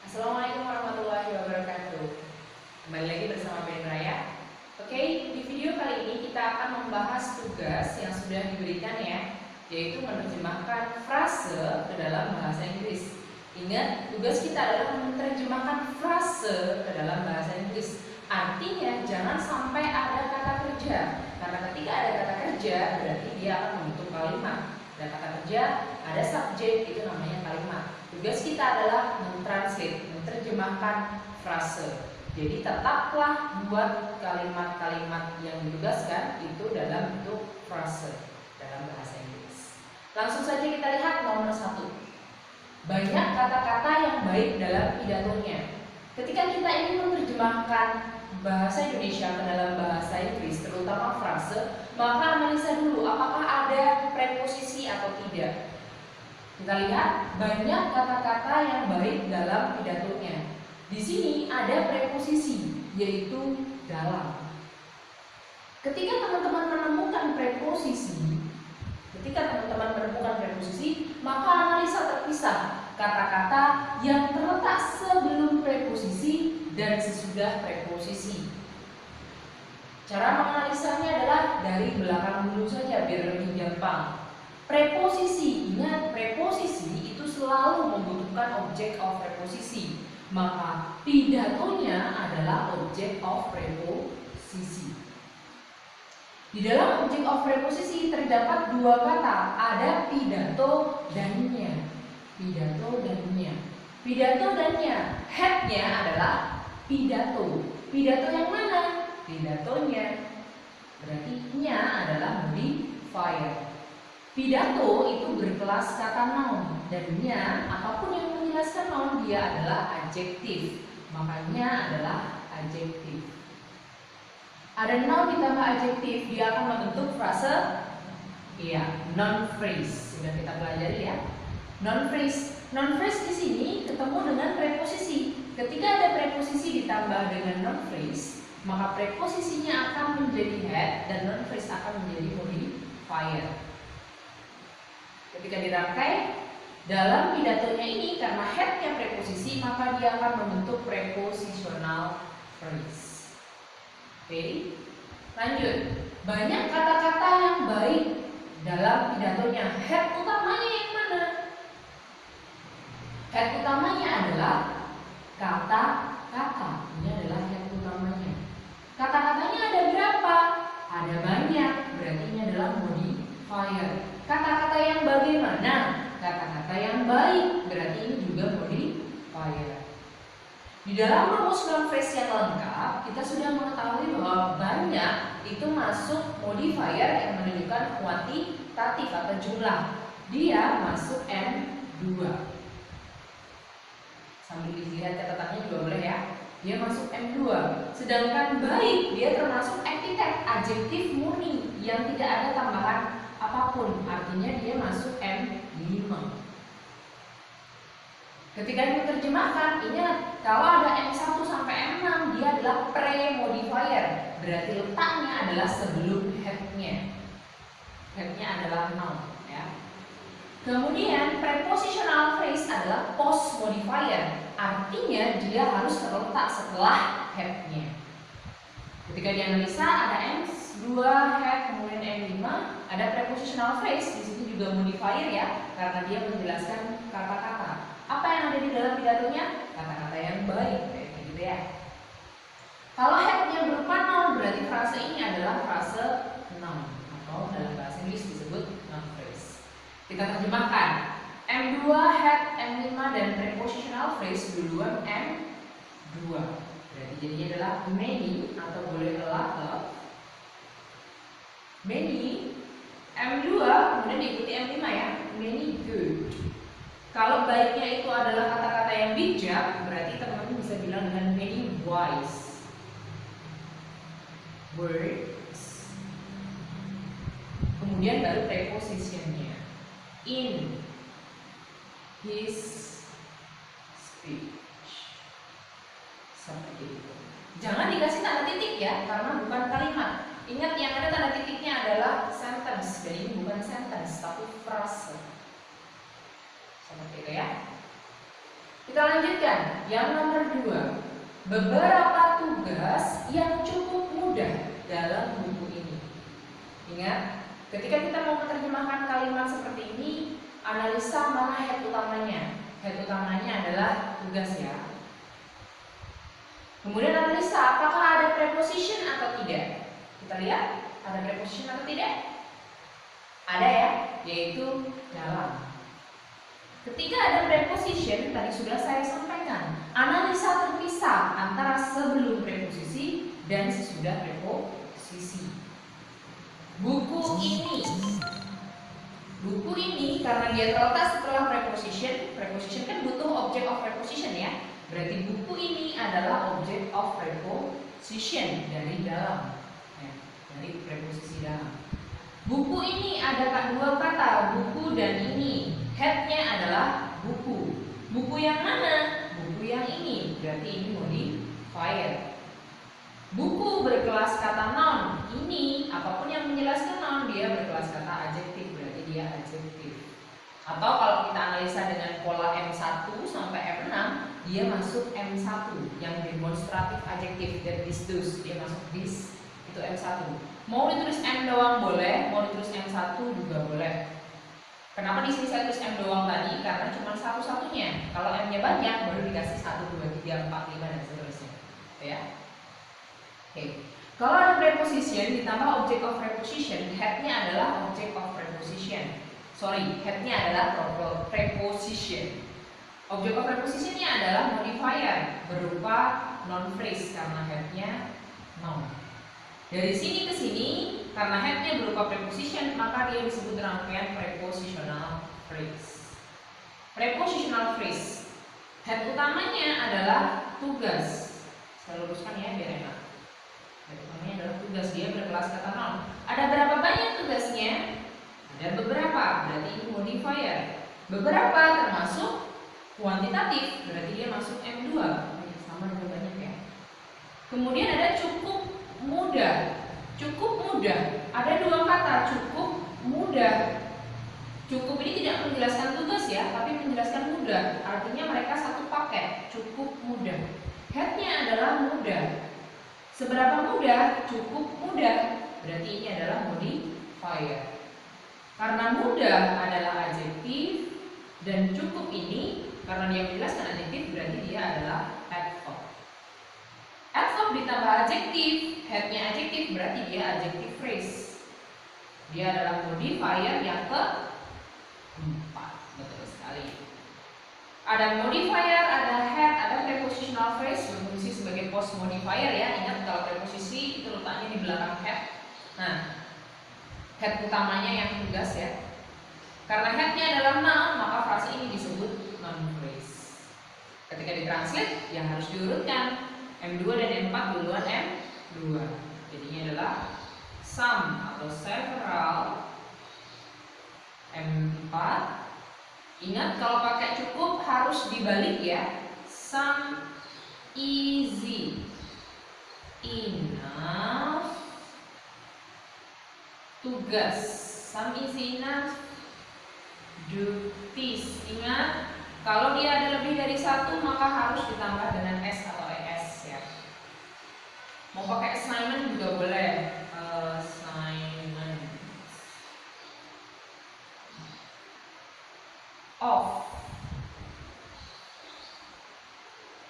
Assalamualaikum warahmatullahi wabarakatuh. Kembali lagi bersama Ben Raya. Oke, di video kali ini kita akan membahas tugas yang sudah diberikan ya, yaitu menerjemahkan frase ke dalam bahasa Inggris. Ingat, tugas kita adalah menerjemahkan frase ke dalam bahasa Inggris. Artinya jangan sampai ada kata kerja, karena ketika ada kata kerja berarti dia akan membentuk kalimat. Ada kata kerja, ada subjek, itu namanya kalimat. Tugas kita adalah mentranslate, menerjemahkan frase. Jadi tetaplah buat kalimat-kalimat yang ditugaskan itu dalam bentuk frase dalam bahasa Inggris. Langsung saja kita lihat nomor 1. Banyak kata-kata yang baik dalam pidatonya. Ketika kita ingin menerjemahkan bahasa Indonesia ke dalam bahasa Inggris, terutama frase, maka analisa dulu apakah ada preposisi atau tidak. Kita lihat banyak kata-kata yang baik dalam pidatonya. Di sini ada preposisi, yaitu dalam. Ketika teman-teman menemukan preposisi, maka analisa terpisah kata-kata yang terletak sebelum preposisi dan sesudah preposisi. Cara menganalisanya adalah dari belakang dulu saja biar lebih gampang. Preposisi, ingat preposisi itu selalu membutuhkan object of preposisi. Maka pidatonya adalah object of preposisi. Di dalam object of preposisi terdapat dua kata, ada pidato dan nya. Pidato dan nya. Pidato dan nya, headnya adalah pidato. Pidato yang mana? Pidatonya. Berarti nya adalah modifier. Pidato itu berkelas kata noun dan nya apapun yang menjelaskan noun dia adalah adjektif. Makanya adalah adjektif. Ada noun ditambah adjektif, dia akan membentuk frase. Iya, non phrase. Sudah kita pelajari ya. Non phrase. Non phrase di sini ketemu dengan preposisi. Ketika ada preposisi ditambah dengan non phrase, maka preposisinya akan menjadi head dan non phrase akan menjadi modifier. Ketika dirangkai dalam pidatonya ini, karena headnya preposisi, maka dia akan membentuk prepositional phrase. Oke, lanjut. Banyak kata-kata yang baik dalam pidatonya. Head utamanya yang mana? Head utamanya adalah kata-kata. Ini adalah head utamanya. Kata-katanya ada berapa? Ada banyak. Berarti ini adalah modifier. Kata-kata yang bagaimana? Kata-kata yang baik. Berarti ini juga modifier. Di dalam rumus non phrase yang lengkap, kita sudah mengetahui bahwa banyak itu masuk modifier yang menunjukkan kuantitatif atau jumlah. Dia masuk M2. Sambil dilihat catatannya juga boleh ya. Dia masuk M2. Sedangkan baik dia termasuk epitet, adjektif murni yang tidak ada tambahan apapun. Artinya dia masuk M5. Ketika diterjemahkan, ingat kalau ada M1 sampai M6 dia adalah pre-modifier. Berarti letaknya adalah sebelum headnya. Headnya adalah noun ya. Kemudian prepositional phrase adalah post modifier. Artinya dia harus terletak setelah headnya. Ketika dianalisa ada M2 head kemudian M5, ada prepositional phrase. Di sini juga modifier ya, karena dia menjelaskan kata-kata. Apa yang ada di dalam pidatonya? Kata-kata yang baik, kayak gitu ya. Kalau headnya berupa noun, berarti frase ini adalah frase noun atau dalam bahasa Inggris disebut noun phrase. Kita terjemahkan. M2 head, M5 dan prepositional phrase duluan M2. Berarti jadinya adalah many atau boleh a lot of. Many M2 kemudian diikuti M5 ya. Many good. Kalau baiknya itu adalah kata-kata yang bijak, berarti teman-teman bisa bilang dengan many wise words. Kemudian baru prepositionnya. In his speech. Seperti itu. Jangan dikasih tanda titik ya, karena bukan kalimat. Ingat yang ada tanda titiknya adalah sentence. Dan ini bukan sentence, tapi frase. Seperti itu ya. Kita Kita lanjutkan yang nomor 2. Beberapa tugas yang cukup mudah dalam buku ini. Ingat, ketika kita mau menerjemahkan kalimat seperti ini, analisa mana head utamanya. Head utamanya adalah tugas ya. Kemudian analisa apakah ada preposition atau tidak. Kita lihat, ada preposition atau tidak? Ada ya, yaitu dalam. Ketika ada preposition, tadi sudah saya sampaikan, analisa terpisah antara sebelum preposisi dan sesudah preposisi. Buku ini karena dia terletak setelah preposition, preposition kan butuh object of preposition ya. Berarti buku ini adalah object of preposition dari dalam, ya, dari preposisi dalam. Buku ini ada dua kata, buku dan ini. Headnya adalah buku. Buku yang mana? Buku yang ini. Berarti ini modifier. Buku berkelas kata noun. Ini apapun yang menjelaskan noun dia berkelas kata adjektif. Berarti dia adjektif. Atau kalau kita analisa dengan pola M1 sampai M6, dia masuk M1 yang demonstratif adjektif dari this those. Dia masuk this, itu M1. Mau ditulis M doang boleh, mau ditulis M1 juga boleh. Kenapa di sini saya tulis M doang tadi? Karena cuma satu-satunya. Kalau M-nya banyak baru dikasih 1, 2, 3, 4, 5 dan seterusnya. Ya. Oke. Kalau ada preposition ditambah object of preposition, headnya adalah object of preposition. Headnya adalah preposition. Object of prepositionnya adalah modifier berupa noun phrase karena headnya noun. Dari sini ke sini, karena headnya berupa preposition, maka dia disebut rangkaian prepositional phrase. Prepositional phrase, head utamanya adalah tugas. Saya luruskan ya biar enak. Head utamanya adalah tugas, dia berkelas kata noun. Ada berapa banyak tugasnya? Ada beberapa, berarti ini modifier. Beberapa termasuk kuantitatif, berarti dia masuk M2. Sama juga banyak ya. Kemudian ada cukup mudah. Cukup mudah. Ada dua kata, cukup mudah. Cukup ini tidak menjelaskan tugas ya, tapi menjelaskan mudah. Artinya mereka satu paket, cukup mudah. Headnya adalah mudah. Seberapa mudah? Cukup mudah. Berarti ini adalah modifier. Karena mudah adalah adjektif dan cukup ini karena dia menjelaskan adjektif berarti dia adalah adverb. Adverb ditambah adjektif, headnya adjektif berarti dia adjective phrase. Dia adalah modifier yang keempat. Betul sekali. Ada modifier, ada head, ada prepositional phrase berfungsi sebagai post modifier ya. Ingat kalau preposisi itu letaknya di belakang head. Nah, head utamanya yang tugas ya. Karena headnya adalah noun, maka frase ini disebut noun phrase. Ketika ditranslate, yang harus diurutkan M2 dan M4 duluan M2. Jadinya adalah some atau several. M4. Ingat kalau pakai cukup harus dibalik ya. Some easy enough tugas. Some easy enough duties. Ingat kalau dia ada lebih dari satu maka harus ditambah dengan S atau ES ya. Mau pakai assignment juga boleh. Assignment of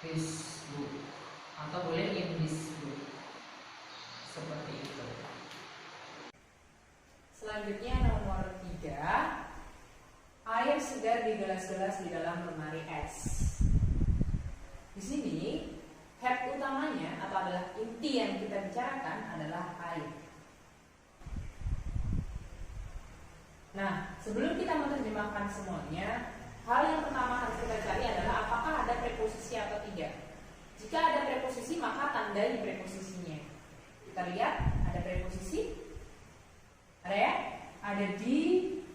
this book atau boleh in this book. Seperti itu. Selanjutnya nomor 3. Air segar di gelas-gelas di dalam lemari es. Di sini head utamanya atau adalah inti yang kita bicarakan adalah air. Nah, sebelum kita menerjemahkan semuanya, hal yang pertama harus kita cari adalah apakah ada preposisi atau tidak. Jika ada preposisi, maka tandai preposisinya. Kita lihat, ada preposisi? Ada ya? Ada di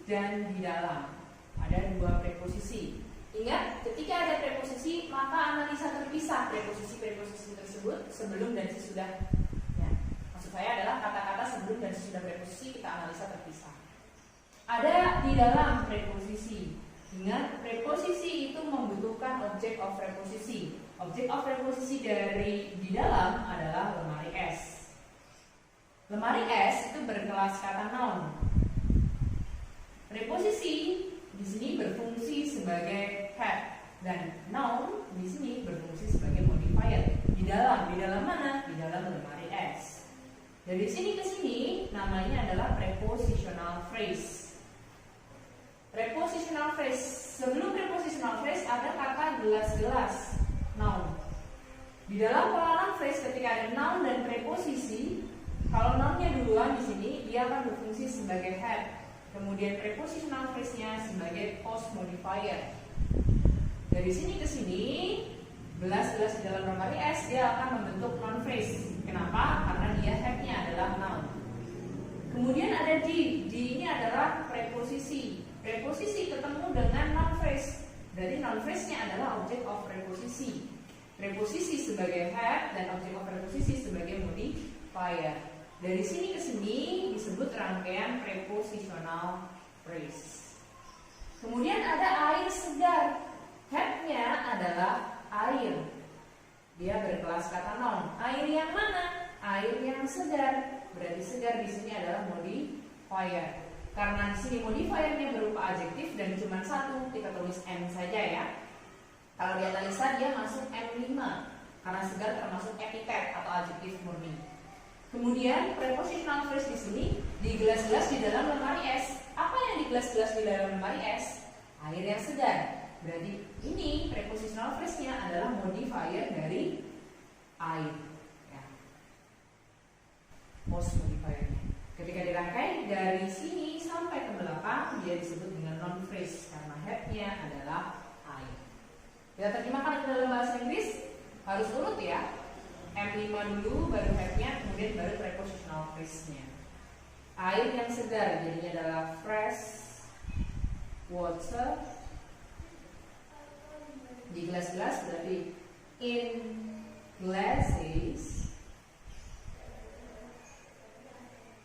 dan di dalam. Ada dua preposisi. Ingat, ketika ada preposisi, maka analisa terpisah preposisi-preposisi tersebut sebelum dan sesudah. Ya, maksud saya adalah kata-kata sebelum dan sesudah preposisi kita analisa terpisah. Ada di dalam preposisi. Ingat, preposisi itu membutuhkan objek of preposisi. Objek of preposisi dari di dalam adalah lemari S. Lemari S itu berkelas kata noun. Preposisi di sini berfungsi sebagai head dan noun di sini berfungsi sebagai modifier. Di dalam mana? Di dalam lemari S. Dari sini ke sini namanya adalah prepositional phrase. Prepositional phrase. Sebelum prepositional phrase ada kata gelas-gelas, noun. Di dalam pola noun phrase ketika ada noun dan preposisi, kalau nounnya duluan di sini dia akan berfungsi sebagai head. Kemudian prepositional phrase-nya sebagai post modifier. Dari sini ke sini, gelas-gelas di dalam lemari S dia akan membentuk noun phrase. Kenapa? Karena dia head-nya adalah noun. Kemudian ada D. D ini adalah preposisi. Preposisi ketemu dengan noun phrase. Berarti noun phrase-nya adalah object of preposisi. Preposisi sebagai head dan object of preposisi sebagai modifier. Dari sini ke sini disebut rangkaian prepositional phrase. Kemudian ada air segar. Head-nya adalah air. Dia berkelas kata noun. Air yang mana? Air yang segar. Berarti segar di sini adalah modifier. Karena di sini modifiernya berupa adjektif dan cuma satu, kita tulis M saja ya. Kalau di analisa dia masuk M5 karena segar termasuk epitet atau adjektif murni. Kemudian prepositional phrase di sini di gelas-gelas di dalam lemari es. Apa yang di gelas-gelas di dalam lemari es? Air yang segar. Berarti ini prepositional phrase-nya adalah modifier dari air. Ya. Post modifiernya. Ketika dirangkai dari sini sampai ke belakang dia disebut dengan noun phrase karena head-nya adalah air. Kita terjemahkan ke dalam bahasa Inggris harus urut ya. M5 dulu baru head-nya kemudian baru prepositional phrase-nya. Air yang segar jadinya adalah fresh water. Di gelas-gelas berarti in glasses.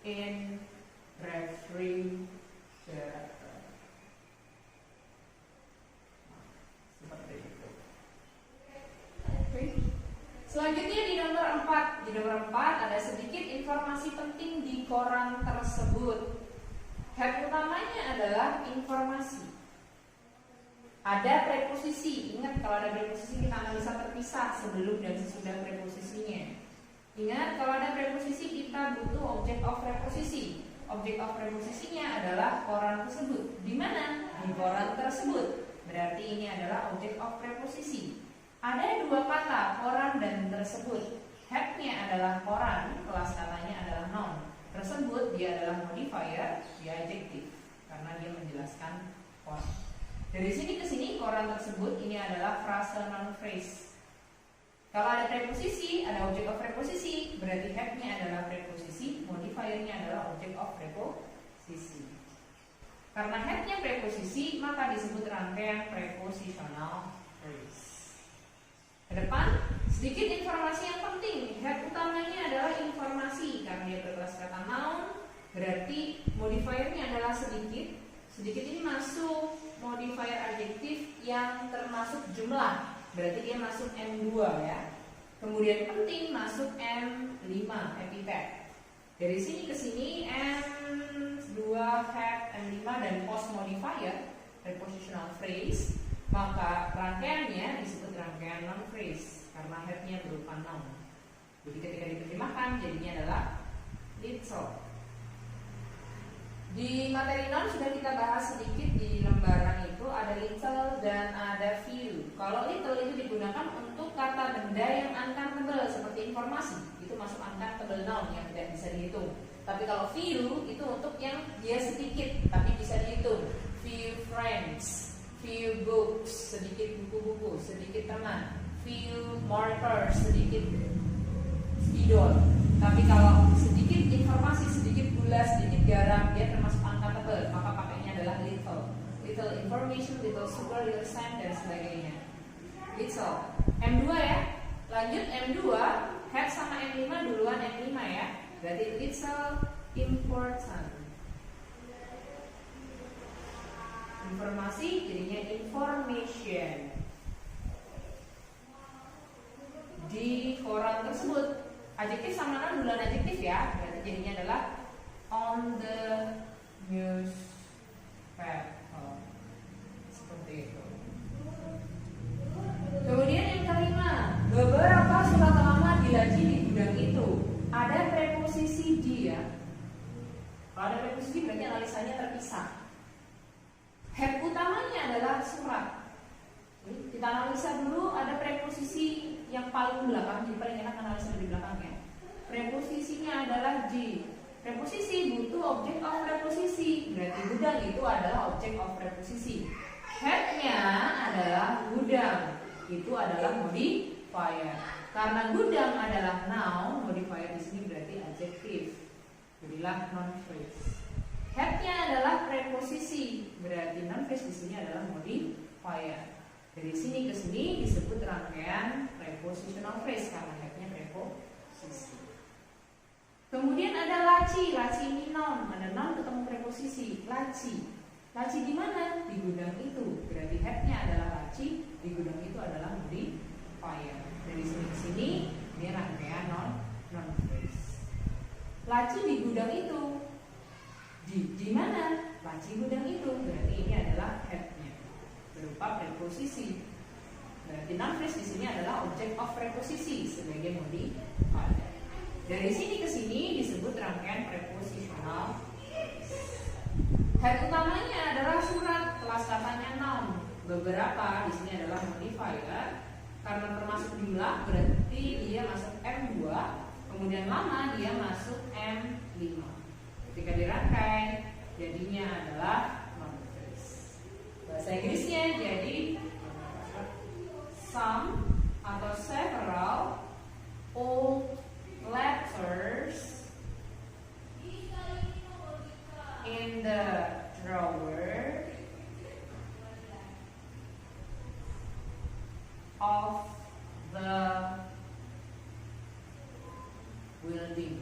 In refrigerator. Seperti itu. Oke. Selanjutnya di nomor 4. Di nomor 4 ada sedikit informasi penting di koran tersebut. Head utamanya adalah informasi. Ada preposisi. Ingat kalau ada preposisi kita analisa terpisah sebelum dan sesudah preposisinya. Ingat, kalau ada preposisi kita butuh objek of preposisi. Objek of preposisinya adalah koran tersebut. Di mana? Di koran tersebut. Berarti ini adalah objek of preposisi. Ada dua kata, koran dan tersebut. Head-nya adalah koran, kelas katanya adalah noun. Tersebut dia adalah modifier, dia adjektif karena dia menjelaskan koran. Dari sini ke sini koran tersebut ini adalah frase noun phrase. Kalau ada preposisi, ada objek of preposisi, berarti head-nya adalah preposisi, modifiernya adalah objek of preposisi. Karena head-nya preposisi, maka disebut rangkaian prepositional phrase. Ke depan, sedikit informasi yang penting. Head utamanya adalah informasi, karena dia berkelas kata noun, berarti modifiernya adalah sedikit. Sedikit ini masuk modifier adjektif yang termasuk jumlah. Berarti dia masuk M2 ya. Kemudian penting masuk M5 epitet. Dari sini ke sini M2 head M5 dan post modifier prepositional phrase, maka rangkaiannya disebut rangkaian noun phrase karena headnya berupa noun. Jadi ketika diterjemahkan jadinya adalah little. Di materi noun sudah kita bahas sedikit di lembaran itu ada little dan ada few. Kalau little itu digunakan untuk kata benda yang uncountable seperti informasi, itu masuk uncountable noun yang tidak bisa dihitung. Tapi kalau few itu untuk yang dia sedikit tapi bisa dihitung. Few friends, few books, sedikit buku-buku, sedikit teman. Few markers, sedikit spidol. Tapi kalau sedikit informasi, sedikit gula, sedikit garam, dia termasuk uncountable, maka pakainya adalah little. Little information, little sugar, little sand, dan sebagainya. Little. M2 ya. Lanjut M2, head sama M5 duluan M5 ya. Berarti little important. informasi jadinya information di koran tersebut. Adjektif sama noun bulan adjektif ya, berarti jadinya adalah on the newspaper, seperti itu. Kemudian yang kelima, beberapa surat lama dilaci di gudang itu. Ada preposisi di ya. Kalau ada preposisi berarti analisanya terpisah. Head utamanya adalah surat. Kita analisa dulu, ada preposisi yang paling belakang, jadi paling enak analisa di belakangnya. Preposisinya adalah di. Preposisi butuh objek of preposisi, berarti gudang itu adalah objek of preposisi. Headnya adalah gudang, itu adalah modifier. Karena gudang adalah noun, modifier di sini berarti adjektif. Jadilah noun phrase. Headnya adalah preposisi, berarti noun phrase di sini adalah modifier. Dari sini ke sini disebut rangkaian prepositional phrase karena headnya preposisi. Kemudian ada laci, laci ini noun, ada noun ketemu preposisi, laci. Laci di mana? Di gudang itu. Berarti headnya adalah laci, di gudang itu adalah modifier. Dari sini ke sini ini rangkaian noun phrase. Laci di gudang itu. Di mana? Laci gudang itu. Berarti ini adalah headnya berupa preposisi. Berarti noun phrase di sini adalah object of preposisi sebagai modifier. Dari sini ke sini disebut rangkaian prepositional. Head utamanya adalah surat, kelas katanya noun. Beberapa di sini adalah modifier. Karena termasuk jumlah berarti dia masuk M2. Kemudian lama dia masuk M5. Ketika dirangkai jadinya adalah noun phrase. Bahasa Inggrisnya jadi some atau several old letters in the drawer of the building.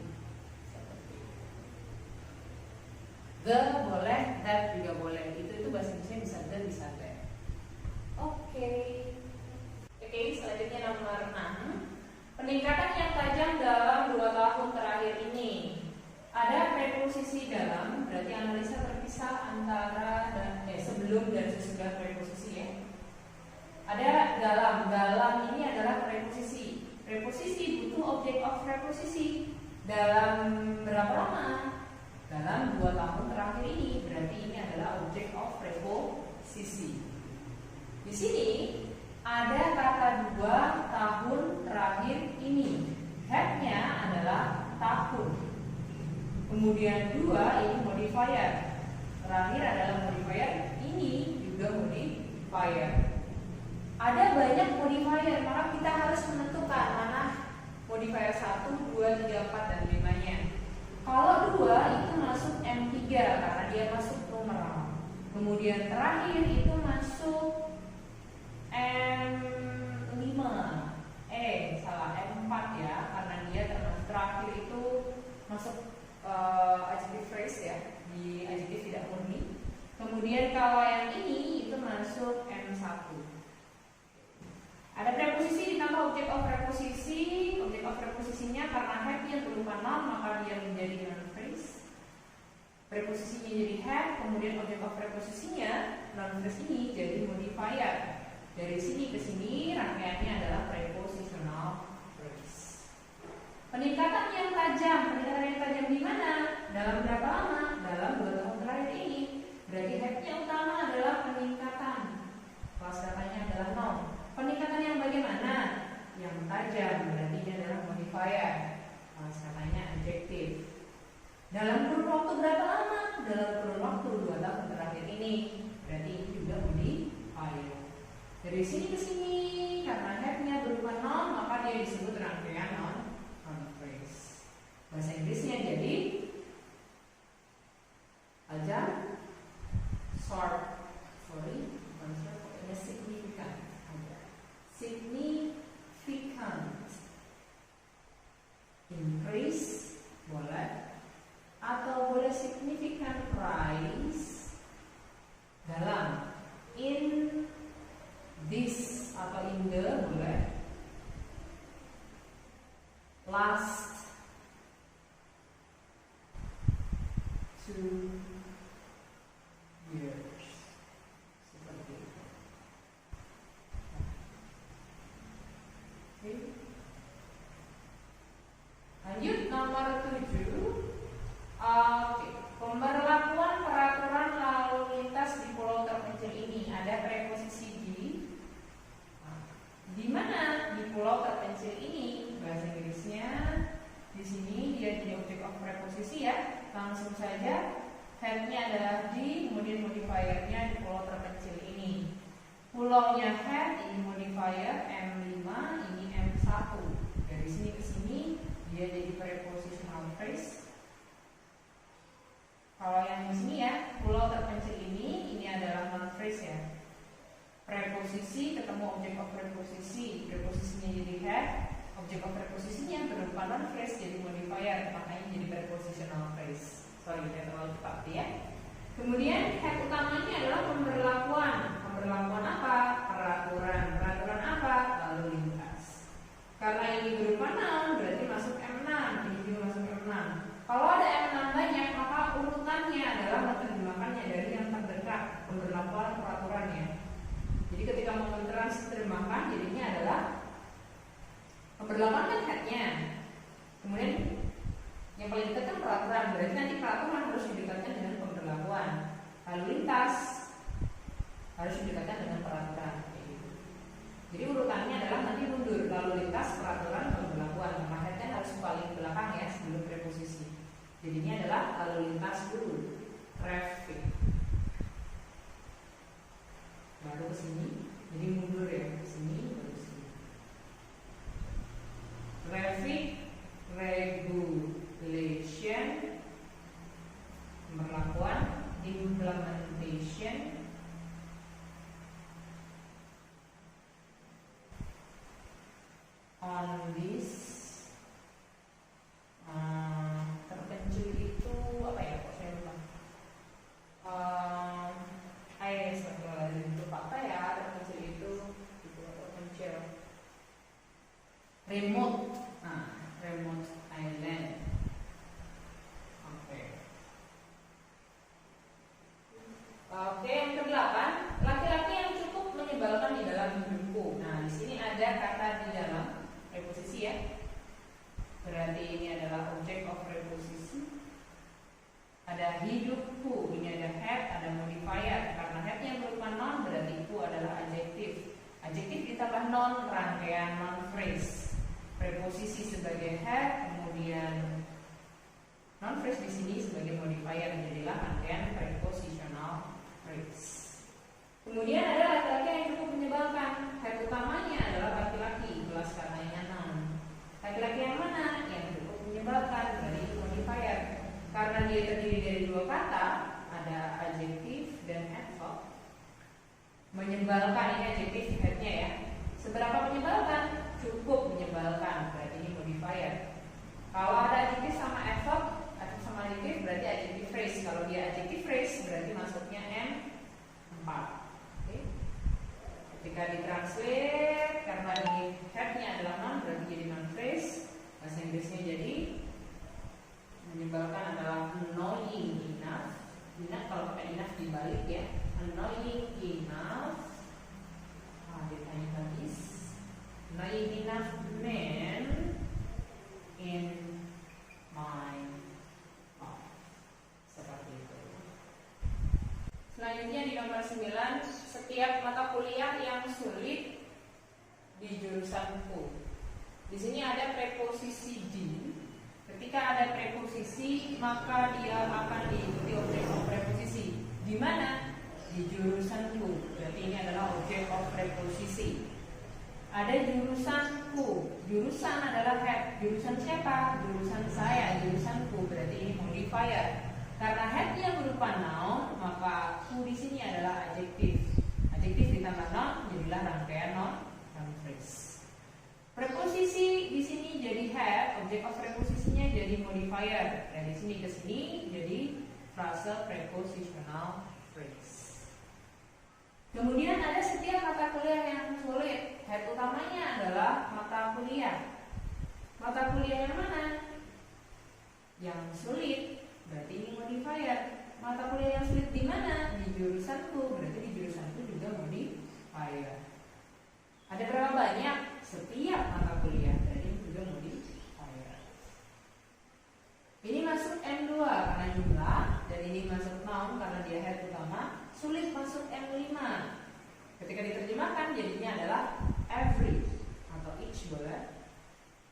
The boleh, that juga boleh. Itu bahasa Inggrisnya bisa the, bisa that. Oke, selanjutnya nomor 6. Peningkatan yang tajam dalam 2 tahun terakhir ini. Ada preposisi dalam, berarti analisa terpisah antara dan sebelum dan sesudah preposisi ya. Ada dalam ini adalah preposisi. Preposisi butuh objek of preposisi. Dalam berapa lama? Dalam 2 tahun terakhir ini, berarti ini adalah objek of preposisi. Di sini ada kata 2 tahun terakhir ini. Headnya adalah tahun. Kemudian 2 ini modifier. Terakhir adalah modifier. Ini juga modifier. Ada banyak modifier, maka kita harus menentukan mana modifier 1, 2, 3, 4, dan 5-nya. Kalau 2 itu masuk M3 karena dia masuk numeral. Kemudian terakhir itu masuk M5, salah M4 ya, karena dia termasuk terakhir itu masuk adjective phrase ya, di adjective tidak murni. Kemudian kalau yang ini itu masuk M1. Ada preposisi ditambah objek of preposisi. Objek of preposisinya karena headnya berupa noun maka dia menjadi noun phrase. Preposisinya jadi head, kemudian objek of preposisinya noun phrase ini jadi modifier. Dari sini ke sini rangkaiannya adalah prepositional phrase. Peningkatan yang tajam di mana? Dalam berapa lama? Dalam 2 tahun terakhir ini. Berarti headnya utama adalah peningkatan. Kelas katanya adalah noun. Peningkatan yang bagaimana? Yang tajam, berarti ini adalah modifier. Kelas katanya adjektif. Dalam kurun waktu berapa lama? Dalam kurun waktu 2 tahun terakhir ini. Berarti ini juga modifier. Dari sini ke sini, karena headnya berupa noun, maka dia disebut rangkaian noun phrase. Bahasa Inggrisnya jadi tajam, short, significant, increase boleh, atau boleh significant rise dalam. nomor 7. Oke, pemberlakuan peraturan lalu lintas di pulau terpencil ini. Ada preposisi di mana di pulau terpencil ini. Bahasa Inggrisnya di sini dia jadi object of preposisi ya. Langsung saja headnya adalah di, kemudian modifiernya di pulau terpencil ini. Pulaunya head, ini modifier M5, ini M1. Dari sini ke sini dia jadi prepositional phrase. Kalau yang di sini ya, pulau terpencil ini adalah noun phrase ya. Preposisi ketemu object of preposisi, preposisinya jadi head, object of preposisinya berupa noun phrase jadi modifier, makanya jadi prepositional phrase. Sorry, saya terlalu cepat ya. Kemudian head utamanya adalah pemberlakuan. Pemberlakuan apa? Peraturan. Peraturan apa? Lalu lintas. Karena ini berupa noun, berarti masuk M6. Ini juga masuk M6. Kalau ada M6 banyak, maka urutannya adalah menerjemahkannya dari yang terdekat. Pemberlakuan peraturannya. Jadi ketika mau menerjemahkan, jadinya adalah pemberlakuan kan headnya. Kemudian yang paling dekat kan peraturan. Berarti nanti peraturan harus didekatkan dengan pemberlakuan. Lalu lintas harus didekatkan dengan peraturan. Jadi urutannya adalah nanti mundur, lalu lintas, peraturan, pemberlakuan. Maka headnya harus paling belakang ya sebelum preposisi. Jadinya adalah lalu lintas dulu, traffic. Baru ke sini, jadi mundur ya ke sini, baru ke sini. Traffic regulation, pemberlakuan, implementation, on this terpencil itu apa ya, kok saya lupa. Itu apa ya, terpencil itu terpencil remote, remote island. Oke, yang ke-8, laki-laki yang cukup menyebalkan di dalam hidupku. Nah, di sini ada kata di dalam preposisi ya. Berarti ini adalah object of preposisi. Ada hidupku, ini ada head, ada modifier. Karena headnya berupa noun, berarti ku adalah adjektif. Adjektif ditambah noun, rangkaian noun phrase. Preposisi sebagai head, kemudian noun phrase di sini sebagai modifier, jadilah rangkaian prepositional phrase. Kemudian ada laki-laki yang cukup menyebalkan. Head utamanya adalah laki-laki, kelas katanya noun. Laki-laki yang mana? Yang cukup menyebalkan, berarti itu modifier. Karena dia terdiri dari dua kata, ada adjektif dan adverb. Menyebalkan ini adjektif headnya ya. Seberapa menyebalkan? Cukup menyebalkan, berarti ini modifier. Kalau ada adjektif sama adverb, adverb sama adjektif berarti adjective phrase. Kalau dia adjective phrase berarti masuknya M4. Okay. Ketika ditranslate, karena ini headnya adalah noun, berarti jadi noun phrase. Bahasa Inggrisnya jadi menyebalkan adalah annoying enough. Enough kalau pakai enough dibalik ya. Annoying enough. Ditanya tadi. Annoying enough man in my life. Seperti itu. Selanjutnya di nomor 9, setiap mata kuliah yang sulit di jurusanku. Di sini ada preposisi di. Ketika ada preposisi, maka dia akan diikuti objek of preposisi. Di mana? Di jurusanku. Berarti ini adalah objek of preposisi. Ada jurusanku. Jurusan adalah head. Jurusan siapa? Jurusan saya. Jurusanku. Berarti ini modifier. Karena headnya berupa noun, maka ku di sini adalah adjektif. Adjektif ditambah noun jadilah rangkaian noun phrase. Preposisi di sini jadi head, objek of preposisinya jadi modifier. Dari sini ke sini jadi frase prepositional phrase. Kemudian ada setiap mata kuliah yang sulit. Head utamanya adalah mata kuliah. Mata kuliah yang mana? Yang sulit. Berarti ini modifier. Mata kuliah yang sulit di mana? Di jurusanku. Berarti di jurusanku juga modifier. Ada berapa banyak? Setiap mata kuliah. Berarti juga modifier. dia head utama, sulit masuk M5. Ketika diterjemahkan jadinya adalah every atau each boleh.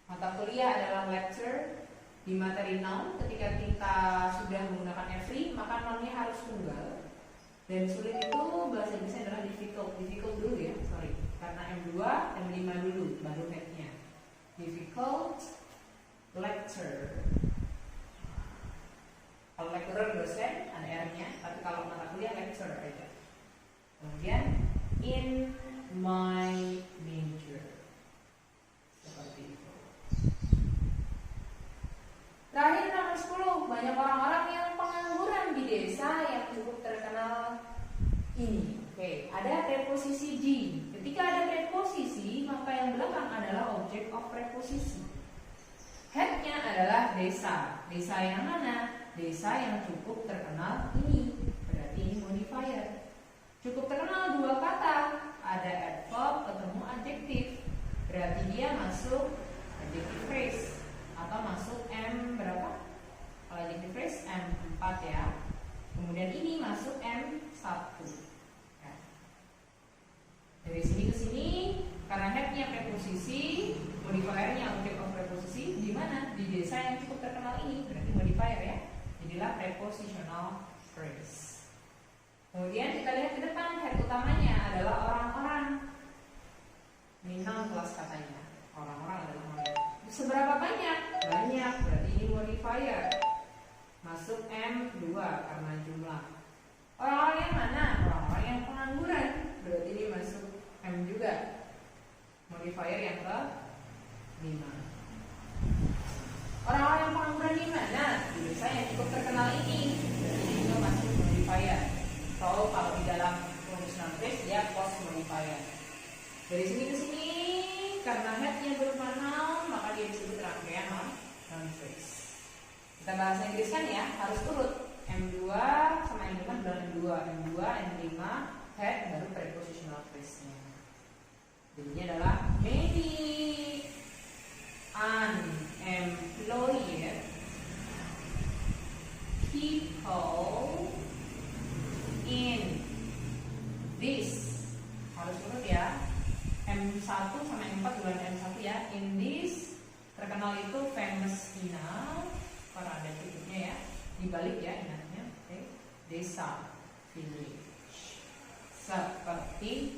Mata kuliah adalah lecture. Di materi noun ketika kita sudah menggunakan every maka nounnya harus tunggal. Dan sulit itu bahasa Inggrisnya adalah difficult. Difficult dulu ya, sorry. Karena M2, M5 dulu baru headnya. Difficult lecture. Kalau lecturer dosen ada R-nya, tapi kalau mata kuliah lecturer aja. Kemudian in my major. Seperti itu. Terakhir nomor 10, banyak orang-orang yang pengangguran di desa yang cukup terkenal ini. Oke, ada preposisi G. Ketika ada preposisi, maka yang belakang adalah objek of preposisi. Headnya adalah desa. Desa yang mana? Desa yang cukup terkenal ini. Berarti ini modifier. Cukup terkenal dua kata. Ada adverb ketemu adjektif. Berarti dia masuk adjective phrase. Atau masuk M berapa? Kalau adjective phrase M4 ya. Kemudian ini masuk M1 ya. Dari sini ke sini karena headnya preposisi, modifiernya object of preposisi di mana? Di desa yang cukup terkenal ini. Berarti modifier ya. Jadilah prepositional phrase. Kemudian kita lihat ke depan, head utamanya adalah orang-orang. Ini noun kelas katanya. Orang-orang adalah orang. Seberapa banyak? Banyak, berarti ini modifier. Masuk M2 karena jumlah. Orang-orang yang mana? Orang-orang yang pengangguran. Berarti ini masuk M juga. Modifier yang ke-5. Orang-orang yang pengangguran di mana? Di desa yang cukup terkenal ini. Berarti ini juga masuk modifier. So, kalau di dalam conditional phrase dia post modifier. Dari sini ke sini karena headnya berupa noun maka dia disebut rangkaian noun phrase. Kita bahasa Inggris kan ya, harus urut. M2 sama M5 adalah M2, M2, M5 head baru prepositional phrase-nya. Jadinya adalah many unemployed people in this, harus urut ya. M1 sama M4 bulan M1 ya. In this terkenal itu famous enough. Karena ada cukupnya ya. Dibalik ya ingatnya. Desa, village. Seperti